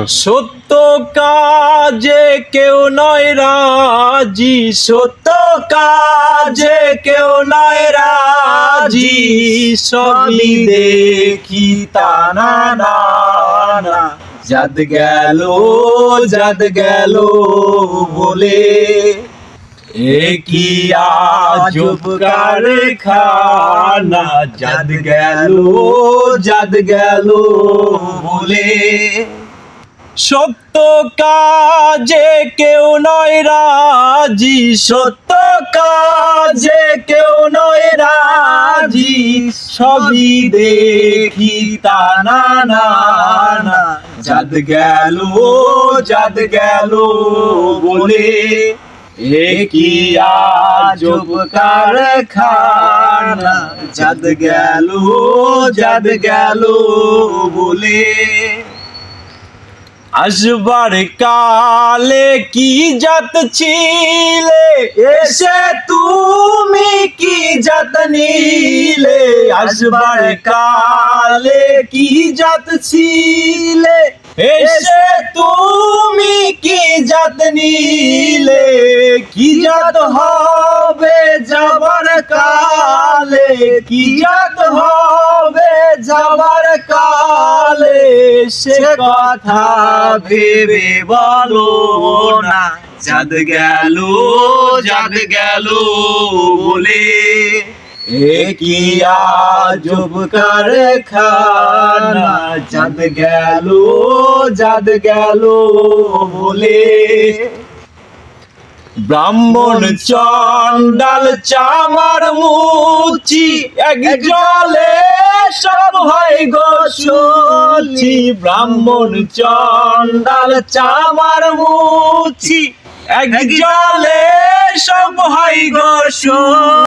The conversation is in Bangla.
সত্য কাজে কেউ নয় রাজি, সত্য কাজে কেউ নয় রাজি, সবই দেখি তানা না না। জাত গেল বলে কি আজব কারখানা। জাত গেল বলে সত্য কাজে কেউ নয় রাজি, সত্য কাজে কেউ নয় রাজি, সবই দেখি তানা না না। জাত গেল বলে কি আজব কারখানা। জাত গেল বলে আসবার কালে কি জাত ছিলে, এসে তুমি কি জাত নিলে। আসবার কালে কি জাত ছিলে, এসে তুমি কি জাত নিলে। কি জাত হবে যাবার কালে, কি জাত হবে যাবার কালে, সে কথা ভেবে বলো না। জাত গেল বলে কি আজব কারখানা। জাত গেল বলে ব্রাহ্মণ চন্ডাল চামার মুচি, এক জলে সব হয় গো সূচি। ব্রাহ্মণ চন্ডাল চামার মুচি, এক জলে সব হয় গো সূচি।